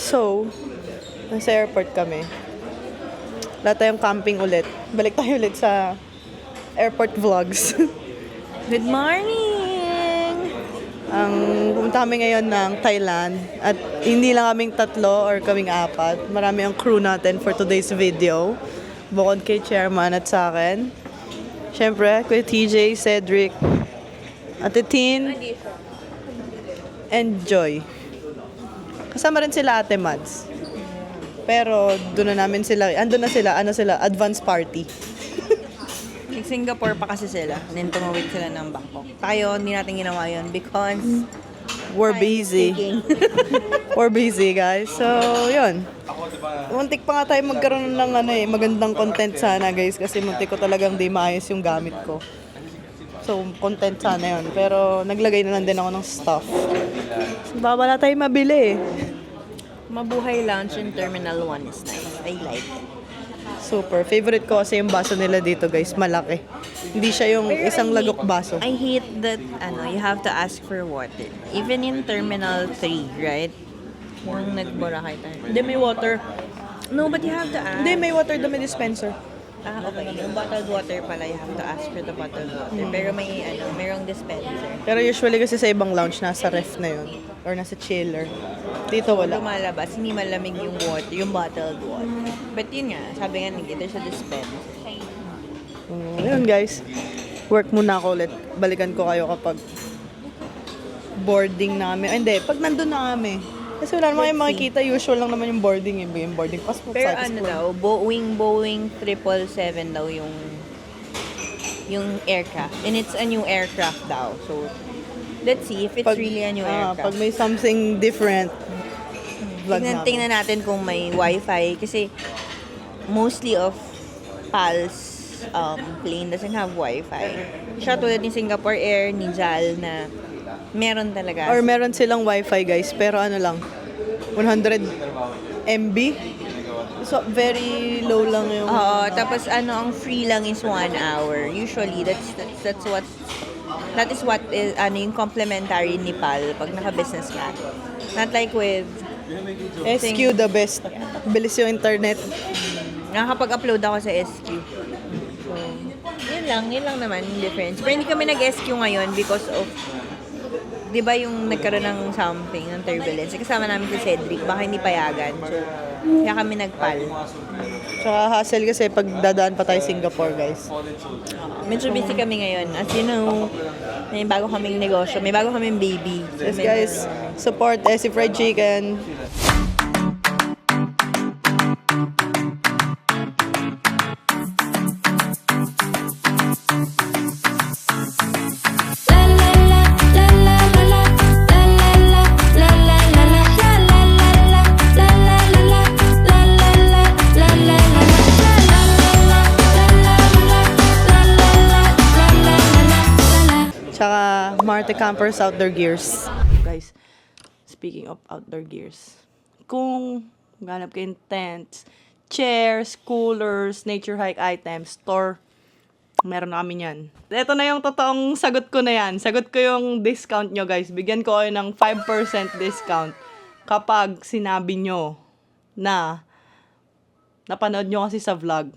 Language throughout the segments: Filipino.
So, nasa airport kami. Wala tayong camping ulit. Balik tayo ulit sa airport vlogs. Good morning! Pumunta kami ngayon ng Thailand at hindi lang kaming tatlo or kaming apat. Marami ang crew natin for today's video. Bukod kay Chairman at sa akin. Siyempre, kay TJ, Cedric, Ate Tin, and Joy. Kasama rin sila Ate Mads. Pero doon na namin sila, andun na sila, advance party. Singapore pa kasi sila. Then tumawid sila ng Bangkok. Tayo, hindi natin ginawa yun because We're busy. taking. We're busy, guys. So, yun. Muntik pa nga tayo magkaroon ng magandang content sana, guys. Kasi muntik ko talagang di maayos yung gamit ko. So, content sana yun. Pero, naglagay na lang din ako ng stuff. Wala tayo mabili eh. Mabuhay Lounge in Terminal 1 is nice. I like it. Super. Favorite ko kasi yung baso nila dito, guys. Malaki. Hindi siya yung Pero isang I lagok baso. I hate that you have to ask for water. Even in Terminal 3, right? Yung nag-Boracay tayo. Hindi, may water. No, but you have to ask. Hindi, may water dumi dispenser. Okay. Yung bottled water pala, you have to ask for the bottled water. Pero mayroong dispenser. Pero usually kasi sa ibang lounge, nasa ref na yun. Or nasa chiller. Dito wala. Lumalabas, hindi malamig yung water, yung bottled water. But yun nga, sabi nga nila, there's a dispenser. Ayun guys, work muna ako ulit. Balikan ko kayo kapag boarding namin. Ay, hindi, pag nandun na kami. Kasi wala naman kayong makikita, usual lang naman yung boarding. Yung boarding passport. Pero daw, Boeing 777 daw yung aircraft. And it's a new aircraft daw. So, let's see if it's really a new aircraft. Pag may something different, vlog namin. Tingnan natin kung may wifi. Kasi mostly of PAL's plane doesn't have wifi. Siya tulad ni Singapore Air, ni JAL na meron talaga. Or meron silang wifi guys, pero ano lang, 100 MB. So, very low lang yung... Oo, tapos ang free lang is 1 hour. Usually, that is what is yung complimentary ni PAL pag naka-business ka. Not like with SQ the best. Bilis yung internet. nakakapag-upload ako sa SQ. So, yun lang naman yung difference. Pero hindi kami nag-SQ ngayon because of, di ba yung nagkaroon ng something, ng turbulence. Kasama namin si Cedric, baka hindi payagan. So, kaya kami nagpal. Tsaka hassle kasi pag dadaan pa tayo Singapore guys. Medyo busy kami ngayon. As you know, may bago kaming negosyo, may bago kaming baby. So, Yes guys, support SC Fried Chicken. Tsaka Marte Campers Outdoor Gears. Guys, speaking of outdoor gears, kung ganap kayong tents, chairs, coolers, nature hike items, store, meron na kami yan. Ito na yung totoong sagot ko na yan. Sagot ko yung discount nyo guys. Bigyan ko kayo ng 5% discount kapag sinabi nyo na napanood nyo kasi sa vlog.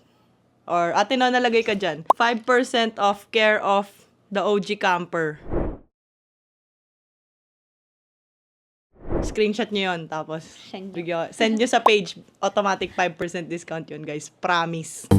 Or ate na nalagay ka dyan. 5% off care of the OG camper. Screenshot nyo yun, tapos send nyo sa page. Automatic 5% discount yun, guys. Promise.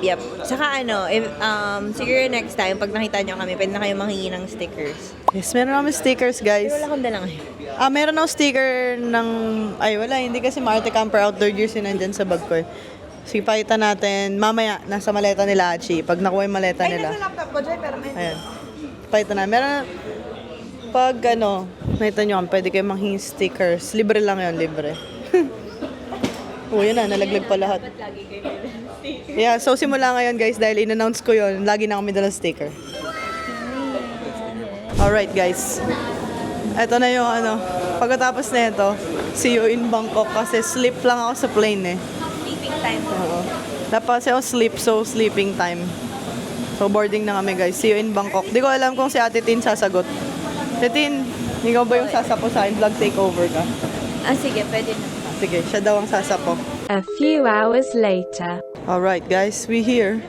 Yep. Saka if, siguro next time, pag nakita nyo kami, pwede na kayo manghingi ng stickers. Yes, meron kami stickers, guys. Pero wala akong dala ngayon. Meron akong sticker ng... Ay, wala. Hindi kasi Marte Camper Outdoor Gears yun nandyan sa bag ko. Sige, pakita natin. Mamaya, nasa maleta nila, Achi. Pag nakuha yung maleta nila. Ay, nasa laptop ko, Joy, pero may... Ayan. Pakita na. Meron... Pag nakita nyo, pwede kayo manghingi stickers. Libre lang yun, libre. Yun na, nalaglag pa lahat. Yeah, so simula ngayon guys, dahil in-announce ko yun, lagi na kami dalang sticker. Alright guys. Ito na yung ano. Pagkatapos na ito, see you in Bangkok kasi sleep lang ako sa plane eh. Sleeping time. Oo. Dapat kasi ako sleep, so sleeping time. So boarding na kami guys. See you in Bangkok. Di ko alam kung si Ate Tin sasagot. Ate Tin, ikaw ba yung sasapo sa akin? Vlog takeover ka? Sige, pwede na. Sige, siya daw ang sasapo. A few hours later. Alright guys, we here.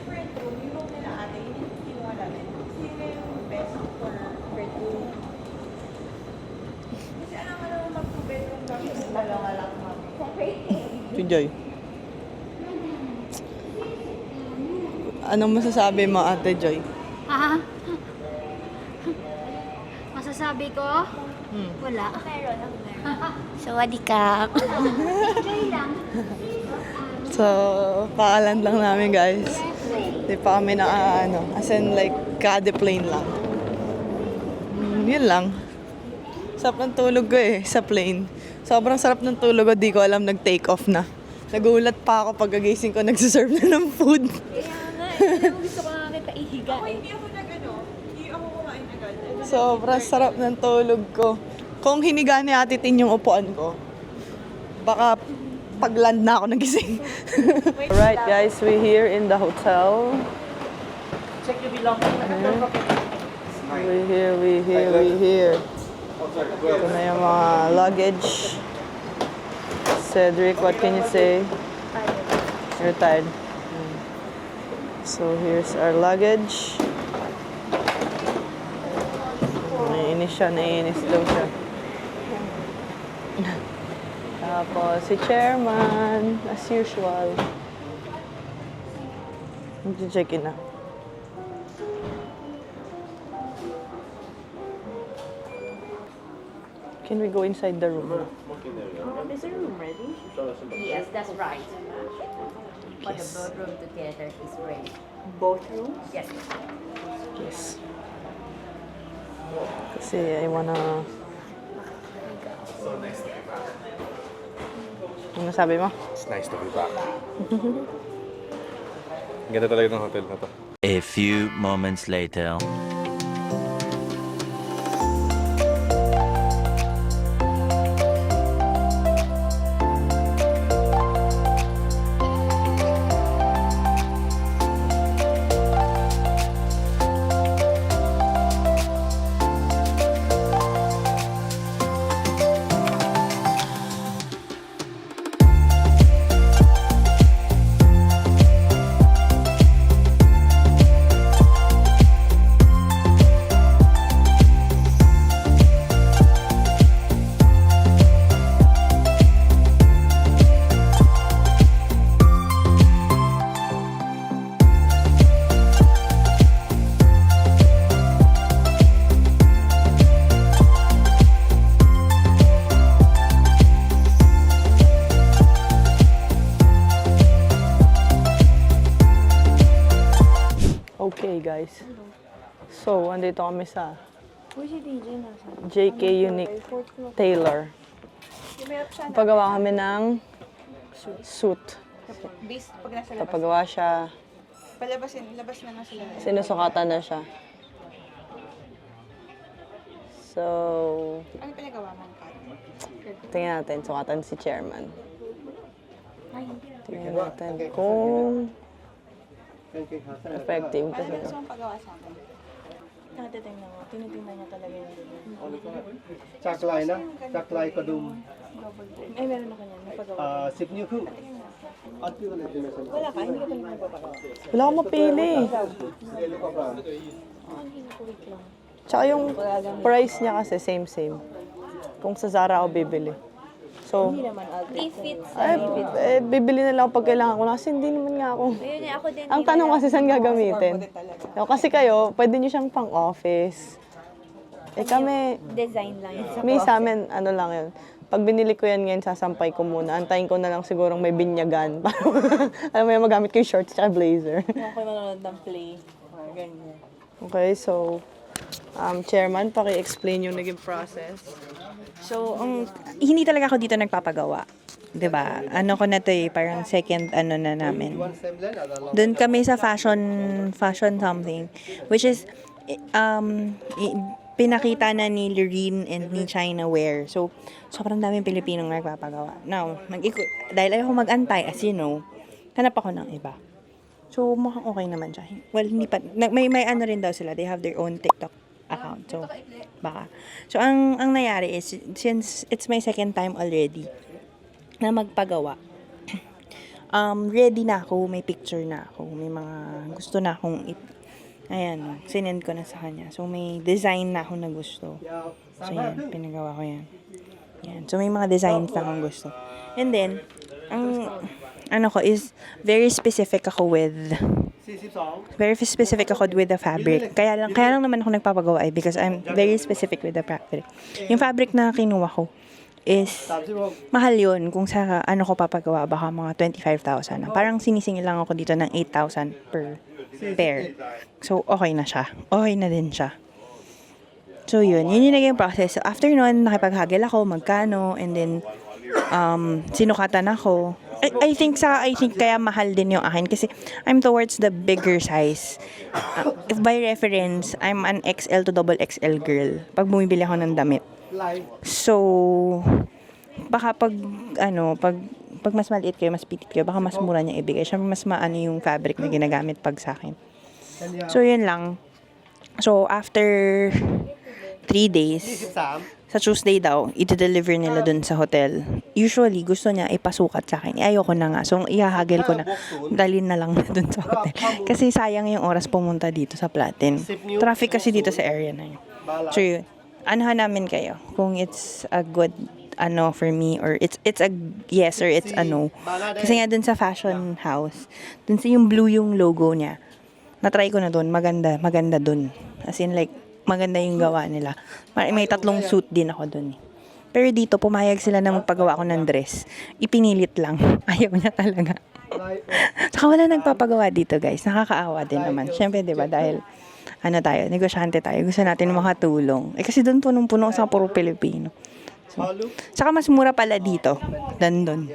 Si Joy. Anong masasabi mo, Ate Joy? Ha? Masasabi ko? Wala. Meron. Sawadee-kap. Enjoy lang. So, paalan lang namin guys. Di pa kami na ano, as in like, kada plane lang. Yun lang. Sarap ng tulog ko eh, sa plane. Sobrang sarap ng tulog ko, di ko alam nag-take off na. Nagulat pa ako pagkagising ko, nagsiserve na ng food. Gusto ko nga kita ihiga eh. Sobrang sarap ng tulog ko. Kung hiniga ni Ate Tin yung upuan ko, baka pag-land na ako nagising. Alright guys, we here in the hotel. Check your belongings. We here. Ito na yung mga luggage. Cedric, what can you say? You're tired. So here's our luggage. Naiinis daw siya. Tapos si chairman, as usual. Mag-check-in na. Can we go inside the room? Is the room ready? Yes, that's right. For the both room together is ready. Both rooms? Yes. Yes. Kasi I wanna... Ano sabi mo? It's nice to be back. Ganda talaga ng hotel na to. A few moments later. Okay guys. So, andito kami sa JK Unique Tailor. Pagawa kami ng suit. Base, pag nasa labas. Papagawa siya, Labas na sila. sinusukatan na siya. So, Ano pinagawa mo? tingnan natin, sukatan si chairman. Tingnan natin kung effective kasi. Gusto mong pagawa sa akin? Natitingnan mo. Tinitingnan niya talaga yung Chắc lại đó, chắc lại có đùm. Ay, meron ako niyan. Napagawa. Sip niyo ko. At yun ulit din sa Wala ka, hindi ka talaga napapagawa. Wala akong mapili. Tsaka yung price niya kasi same. Kung sa Zara ako bibili. So, If it's... bibili na lang ako pag kailangan ko na kasi hindi naman nga ako. Ayun eh, ako din. Ang tanong kasi saan gagamitin? Kasi kayo, pwede nyo siyang pang-office. Eh kami, Design lang yun. may sa amin, ano lang yun. Pag binili ko yan ngayon, sasampay ko muna. Antayin ko na lang sigurong may binyagan. Para, alam mo yung magamit ko yung shorts at blazer. Ako manonood ng play. Ganyan. Okay, so, Chairman, paki-explain yung naging process. So, hindi talaga ako dito nagpapagawa. 'Di ba? Ano ko na 'to eh, parang second ano na namin. Doon kami sa fashion something which is pinakita na ni Lorene and ni China Wear. So, sobrang daming Pilipinong nagpapagawa. Now, dahil ayoko mag-antay, as you know, hanap ako ng iba. So, mukhang okay naman siya. Well, hindi pa, may ano rin daw sila. They have their own TikTok account. So, baka. So, ang nangyari is, since it's my second time already na magpagawa, ready na ako, may picture na ako, may mga gusto na akong ayan, sinend ko na sa kanya. So, may design na ako na gusto. So, yan, pinagawa ko yan. Yan. So, may mga designs na akong gusto. And then, ang ano ko is, very specific ako with the fabric. Kaya lang naman ako nagpapagawa because I'm very specific with the fabric. Yung fabric na kinuha ko is mahal yun kung sa ano ko papagawa, baka mga 25,000. Parang sinisingil lang ako dito ng 8,000 per pair. So, okay na siya. Okay na din siya. So, yun yung naging process. So, after nun, nakipaghagil ako, magkano, and then, sinukatan ako. I think kaya mahal din yung akin kasi I'm towards the bigger size. If by reference, I'm an XL to double XL girl pag bumibili ako ng damit. So, baka pag mas maliit kayo, mas pitit kayo, baka mas mura niya ibigay. Siyempre, mas maano yung fabric na ginagamit pag sa akin. So, yun lang. So, after 3 days, sa Tuesday daw, iti-deliver nila dun sa hotel. Usually, gusto niya ipasukat sa akin. Ayoko na nga. So, ihahagil ko na. Dalhin na lang dun sa hotel. Kasi sayang yung oras pumunta dito sa Platin. Traffic kasi dito sa area na yun. So, yun. Anuhan namin kayo kung it's a good ano for me or it's a yes or it's a no. Kasi nga dun sa fashion house, dun sa yung blue yung logo niya. Na-try ko na dun, maganda dun. As in like, maganda yung gawa nila. May 3 suit din ako dun. Pero dito, pumayag sila na magpagawa ako ng dress. Ipinilit lang. Ayaw niya talaga. Saka wala nagpapagawa dito, guys. Nakakaawa din naman. Siyempre, di ba, dahil ano tayo, negosyante tayo. Gusto natin makatulong. Kasi doon punong-puno sa puro Pilipino. So, saka mas mura pala dito than doon.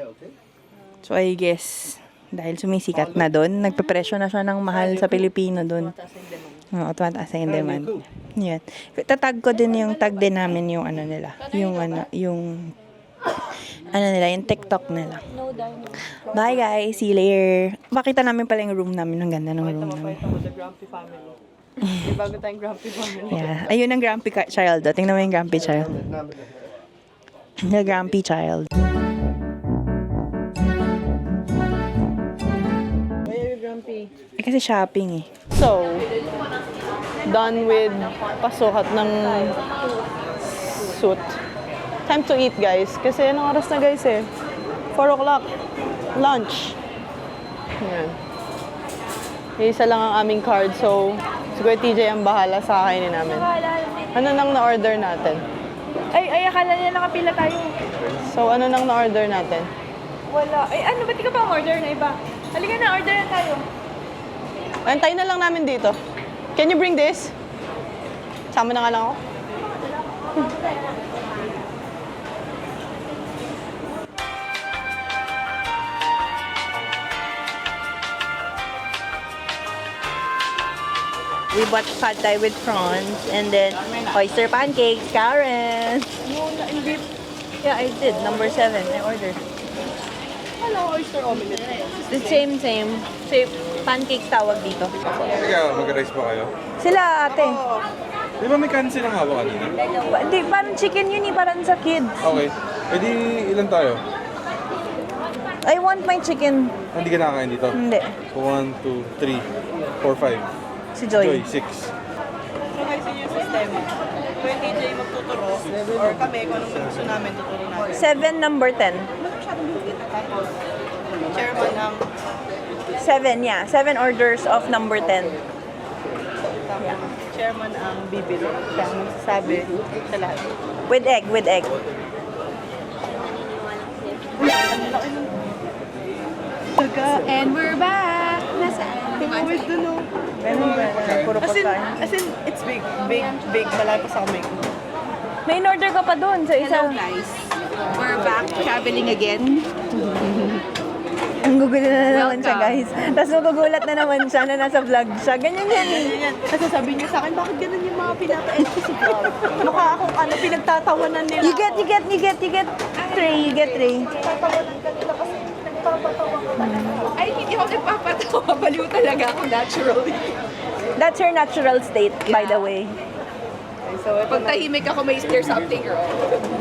So, I guess, dahil sumisikat na doon, nagpe-presyo na siya ng mahal sa Pilipino doon. Oo, tumataas na yung demand. Yan. Tatag ko din yung tag din namin yung ano nila. Yung TikTok nila. Bye guys, see you later. Makita namin pala yung room namin. Ang ganda ng room namin. The Grumpy family. May bago tayong Grumpy family. Yeah. Ayun ang Grumpy Child. Tingnan mo yung Grumpy Child. The Grumpy Child. Kasi shopping eh. So, done with pasukat ng suit. Time to eat, guys. Kasi anong oras na, guys, eh? 4 o'clock. Lunch. Yan. Isa lang ang aming card. So, siguro TJ ang bahala sa kakainin namin. Ano nang na-order natin? Ay, akala niya nakapila tayo. So, ano nang na-order natin? Wala. Ay, ano, ba't di ka pa order na iba? Halika na, order na tayo. Antayin na lang namin dito. Can you bring this? Sama na nga lang ako. We bought pad thai with prawns and then oyster pancakes, Karen. No, hindi. Yeah, I did. Number 7, I ordered. Hello, oyster omelette. The same. Same pancakes tawag dito. Ikaw, mag-rice ba kayo? Sila ate. Di ba may kanin silang hawak kanina? Di, parang chicken yun eh, parang sa kids. Okay. E di, ilan tayo? I want my chicken. Hindi ka nakakain dito? Hindi. So, 1, 2, 3, 4, 5. Si Joy. 6. So guys, yun yung sistema. Kung TJ magtuturo, or kami, kung anong gusto namin, tuturo natin. 7, number 10. Tapos, chairman ang 7, yeah. 7 orders of number 10. yeah. Chairman ang bibili. Siya ang magsasabi sa lahat. With egg. And we're back! Nasaan? Tumawid dun, oh. Puro As in, pagkain. it's big. Malaki pa sa amin. May in-order ka pa doon sa isa. Hello guys. We're back traveling again. Ang gugulo na naman siya, guys. Tapos magugulat na naman siya na nasa vlog siya. Ganyan yan. Tapos sasabihin niya sa akin, bakit ganun yung mga pinapa-edit ko sa vlog? Mukha akong pinagtatawanan nila. You get three. You get three. Tatawanan ka nila kasi nagpapatawa ka talaga. Ay, hindi ako nagpapatawa. Baliw talaga ako naturally. That's your natural state, by the way. So, ito Pag tahimik ako, may there's something wrong.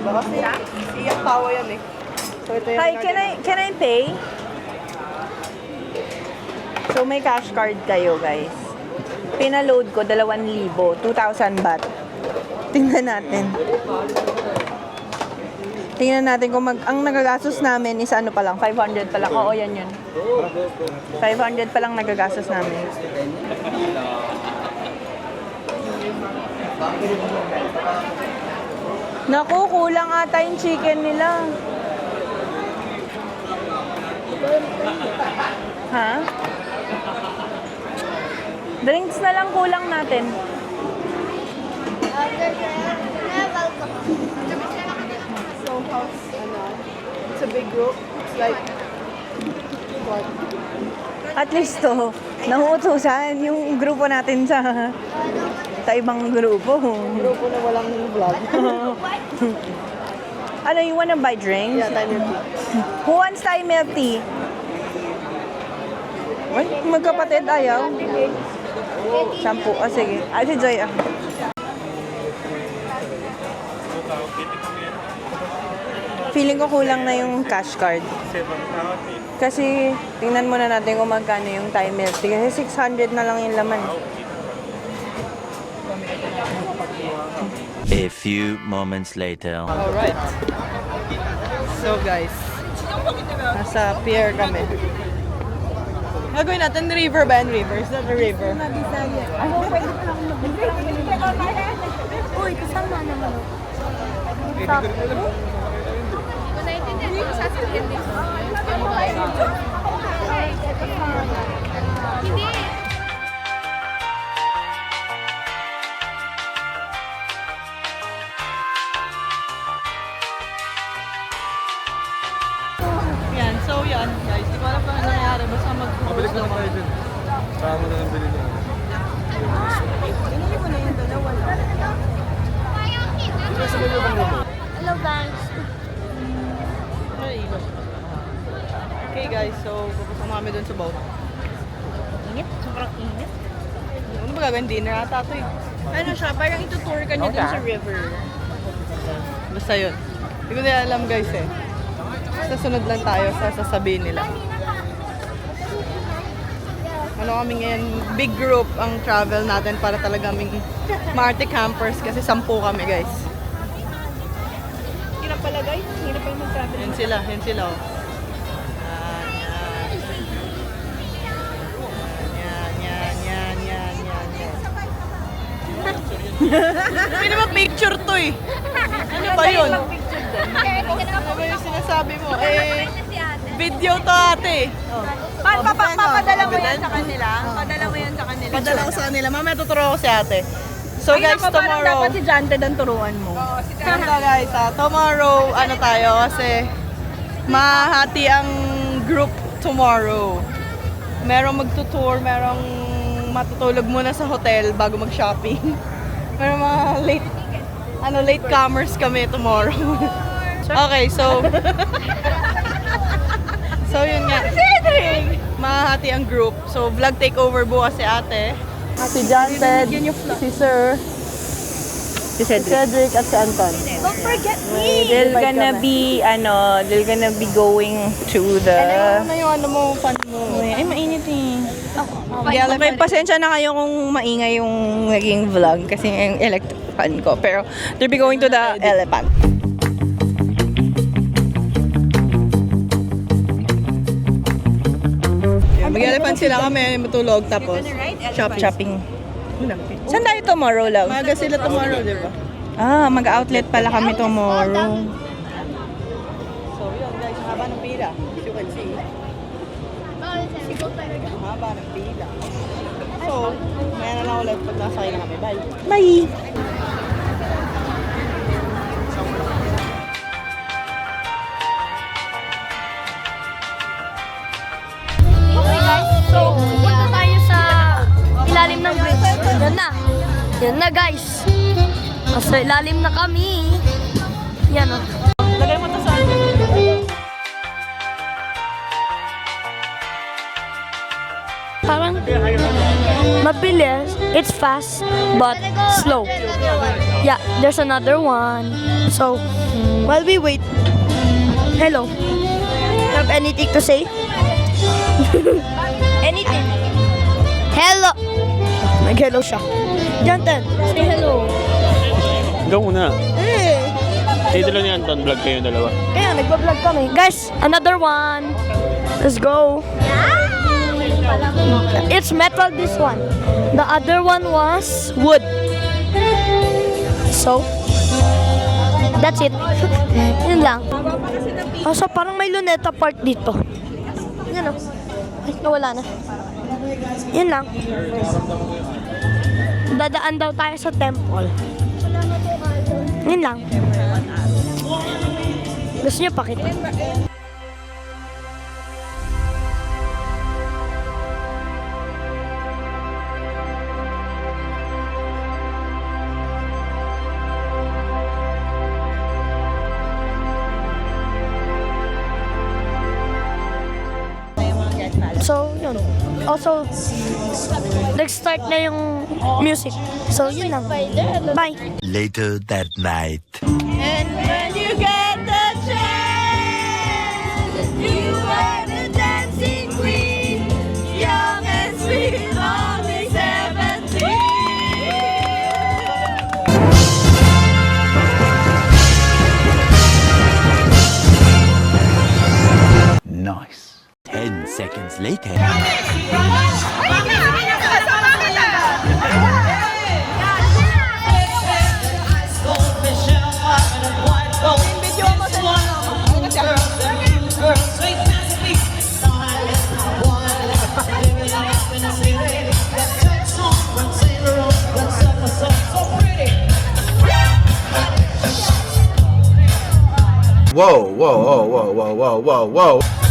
na. Kasi iyak tawa yan eh. So, ito yung Hi, can I pay? So, may cash card kayo, guys. Pinaload ko, 2,000. 2,000 baht. Tingnan natin. Tingnan natin kung ang nagagastos namin is ano pa lang, 500 pa lang. Oo, yan yun. 500 pa lang nagagastos namin. Naku, kulang ata yung chicken nila. Ha? Drinks na lang kulang natin. So, house, it's a big group. It's like, what? At least to, nahuutusan yung grupo natin sa ibang grupo. Grupo na walang vlog. Ano, you wanna buy drinks? Yeah, time your tea. Who wants Thai milk tea? Ay, magkapatid ayaw. Shampoo. Oh, sige. Ay, si Joy. Feeling ko kulang na yung cash card. Kasi, tingnan muna natin kung magkano yung Thai milk tea. Kasi 600 na lang yung laman. A few moments later. Alright. So guys, nasa pier kami. Gagawin natin river ba? River? Is that a river? Uy, kasama naman ako. Hindi ko sasabihin dito. Hindi. Yan, so yan guys. Di ko alam kung ano nangyari. Basta mag-post Balik na tayo dun. Saka mo na lang bilhin yun. Pinili ko na yung dalawa lang. Hello guys. Ay, ikot. Okay guys, so pupunta kami dun sa boat. Init? Sobrang init. Ano ba gagawin? Dinner ata ito eh. Ano siya? Parang itutour ka niya dun sa river. Basta yun. Hindi ko na alam guys eh. Basta sunod lang tayo sa sasabihin nila. Ano kami ngayon, big group ang travel natin para talaga kaming Marte campers kasi 10 kami guys. Hirap pala guys. Hirap pa yung mag-travel. Yan sila oh. Yan. Pwede ba picture to eh? Ano ba yun? Ano ba yung sinasabi mo? Eh, video to ate. Papadala mo yan sa kanila? Padala mo yan sa kanila? Padala ko sa kanila. Mamaya tuturo ko si ate. So guys, tomorrow. Dapat si Jante ang turuan mo. Ganda guys, tomorrow, ano tayo, kasi mahati ang group tomorrow. Merong magtutour, merong matutulog muna sa hotel bago mag-shopping. Merong mga late comers kami tomorrow. Okay, so yun nga. Mahati ang group. So vlog takeover bukas si ate. Si Janted, si Sir, si Cedric at si Anton. Don't forget me! They're gonna be going to the... Ano yung ano mo, fan mo? Ay, mainit eh. Okay, pasensya na kayo kung maingay yung naging vlog kasi yung electric fan ko. Pero they'll be going to the elephant. Mag-elephant sila kami, matulog, tapos shopping. Saan tayo tomorrow, love? Maga sila tomorrow, di ba? Ah, mag-outlet pala kami tomorrow. So yun guys, haba ng pila. As you can see. Haba ng pila. So, maya na lang ulit pag nasakay na kami. Bye! Bye! Yan na guys. Nasa ilalim na kami. Yan o. Lagay mo to sa Parang mabilis. It's fast, but slow. Yeah, there's another one. So, while we wait, hello. Have anything to say? Anything? Hello. Nag-hello siya. Jantan, say hello. Ikaw muna. Dito lang ni Anton, vlog kayo dalawa. Kaya, nagpa-vlog kami. Guys, another one. Let's go. It's metal, this one. The other one was wood. So, that's it. Yun lang. So, parang may Luneta Park dito. Yan o. Ay, nawala na. Yun lang. Dadaan daw tayo sa temple. Yun lang. Gusto niyo pakita? So, yun. Also, nag-start na yung music. So, yun lang. Bye! Later that night. And when you get the chance, you are the dancing queen, young and sweet, only 17. Nice. 10 seconds later. Whoa, whoa, whoa, whoa, whoa, whoa, whoa, whoa.